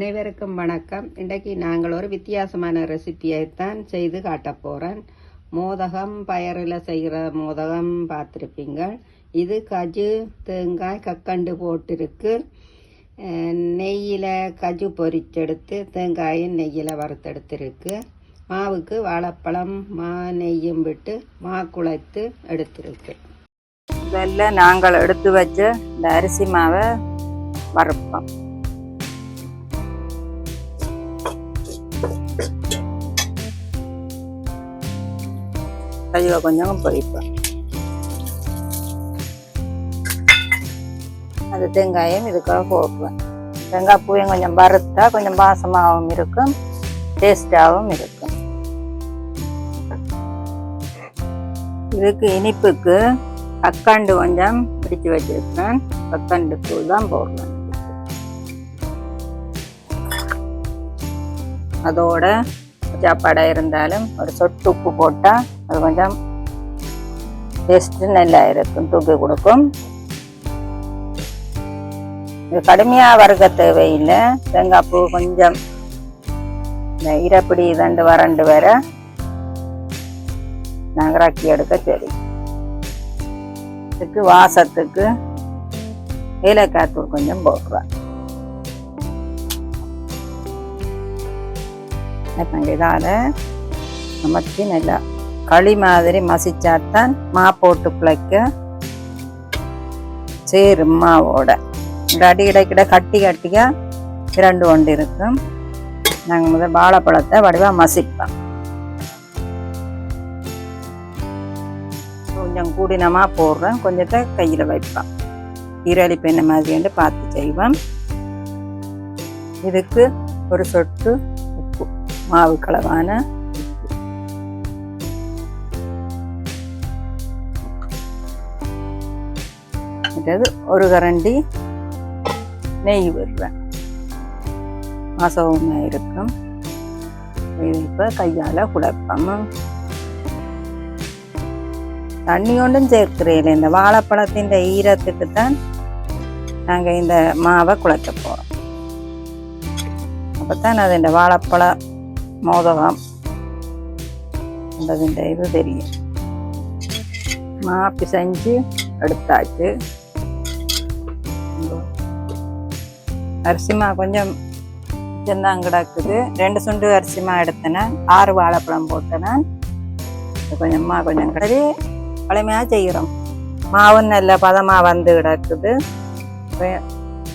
அனைவருக்கும் வணக்கம். இன்றைக்கு நாங்கள் ஒரு வித்தியாசமான ரெசிபியைத்தான் செய்து காட்டப் போகிறேன். மோதகம், பயரில் செய்கிற மோதகம் பார்த்துருப்பீங்க. இது கஜு, தேங்காய், கக்கண்டு போட்டிருக்கு. நெய்யில் கஜு பொரிச்செடுத்து தேங்காயும் நெய்யில் வறுத்தெடுத்துருக்கு. மாவுக்கு வாழைப்பழம் நெய்யும் விட்டு குழைத்து எடுத்திருக்கு. இதெல்லாம் நாங்கள் எடுத்து வச்ச இந்த அரிசி மாவை வறுப்போம். கஜுவை கொஞ்சம் பொரிப்போம். அது தேங்காயும் இதுக்காக போடுவேன். தேங்காய் பூவையும் கொஞ்சம் வறுத்தா கொஞ்சம் வாசமாகவும் இருக்கும், டேஸ்டாகவும் இருக்கும். இதுக்கு இனிப்புக்கு கக்காண்டு கொஞ்சம் பிடிச்சு வச்சிருக்கேன். கக்காண்டு தூள் தான் போடுவேன். அதோட சாப்பாடா இருந்தாலும் ஒரு சொட்டு உப்பு போட்டால் அது கொஞ்சம் டேஸ்ட்டு நல்லா இருக்கும், தூக்கி கொடுக்கும். இது கடுமையாக வறுக்க தேவையில்லை. தேங்காய் பூ கொஞ்சம் இந்த இறப்பிடி வறண்டு வர நகராக்கி எடுக்க சரி. இதுக்கு வாசத்துக்கு ஏலக்காய் தூள் கொஞ்சம் போடுறேன். இதால் நமக்கு நல்லா களி மாதிரி மசிச்சாத்தான் மா போட்டு பிழைக்க சேரும். மாவோட அடி கிடைக்கிட கட்டி கட்டியாக இரண்டு ஒன்று இருக்கும். நாங்கள் முதல் வாழைப்பழத்தை வடிவாக மசிப்போம். கொஞ்சம் கூடினமாக போடுறேன், கொஞ்சத்தை கையில் வைப்பேன். ஈரலி பெண்ணை மாதிரி பார்த்து செய்வோம். இதுக்கு ஒரு சொட்டு உப்பு, மாவு களவான ஒரு கரண்டி நெய் விடுறேன். மாசமாக இருக்கும். இப்போ கையால் குழைப்போம். தண்ணி ஒன்றும் சேர்க்கிறேன். இந்த வாழைப்பழத்தின் ஈரத்துக்கு தான் நாங்கள் இந்த மாவை குழைக்க போகிறோம். அப்போ தான் அது இந்த வாழைப்பழ மோதகம் இந்த இது தெரியும். மா பிசைஞ்சு எடுத்தாச்சு. அரிசிமா கொஞ்சம் தான் கிடக்குது. 2 சுண்டு அரிசிமா எடுத்தேன்னா 6 வாழைப்பழம் போட்டேன்னா கொஞ்சமாக கொஞ்சம் கிடக்கு. பழமையாக செய்கிறோம். மாவும் நல்ல பதமாக வந்து கிடக்குது.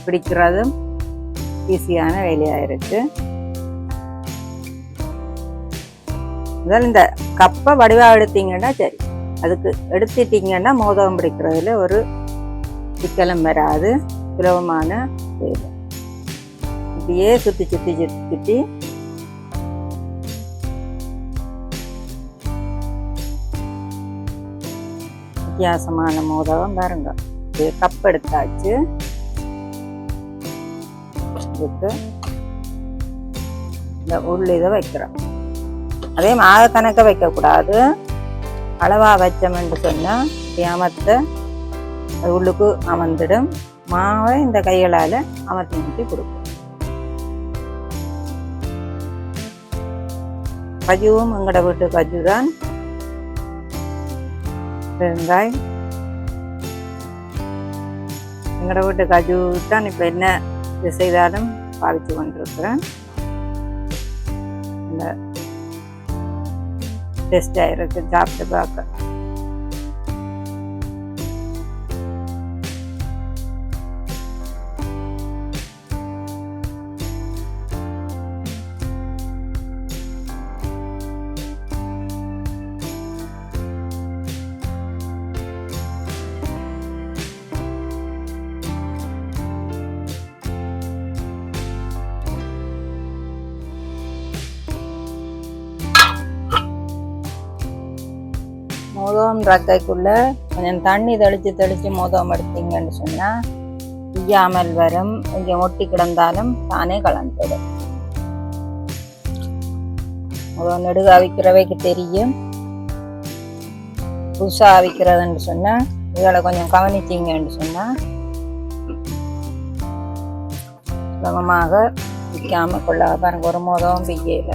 பிடிக்கிறதும் ஈஸியான வேலையாக இருக்கு. முதல் இந்த கப்பை வடிவாக எடுத்தீங்கன்னா சரி. அதுக்கு எடுத்துட்டீங்கன்னா மோதகம் பிடிக்கிறதுல ஒரு சிக்கலும் வராது. சுலபமான வேலை. இப்படியே சுற்றி சுற்றி சுற்றி சுற்றி வித்தியாசமான மோதகம் பாருங்க. கப் எடுத்தாச்சு. இதுக்கு இந்த உள்ள இதை வைக்கிறோம். அதே மாத கணக்க வைக்கக்கூடாது. அளவாக வச்சோம்னு சொன்னால் அமர்த்த அது உள்ளுக்கு அமர்ந்துடும். மாவை இந்த கைகளால் அமர்த்தி ஊற்றி கொடுக்கும். கஜுவும் எங்களோட வீட்டு கஜு தான். தேங்காய் எங்களோட வீட்டு கஜு தான். இப்போ என்ன இது செய்தாலும் பாவிச்சு கொண்டிருக்கிறேன். இந்த டேஸ்டாக இருக்கு சாப்பிட்டு பார்க்க. மோதகம் ரக்கைக்குள்ள கொஞ்சம் தண்ணி தெளித்து மோதகம் எடுத்தீங்கன்னு சொன்னால் ஈயாமல் வரும். இங்கே ஒட்டி கிடந்தாலும் தானே கலந்துடும். மோதகம் நெடுக அவிக்கிறவைக்கு தெரியும். புதுசாக அவிக்கிறதுன்னு சொன்னால் இதில் கொஞ்சம் கவனிச்சிங்கன்னு சொன்னால் சுலபமாக நிற்காம கொள்ள பாருங்க ஒரு மோதம் பெய்யல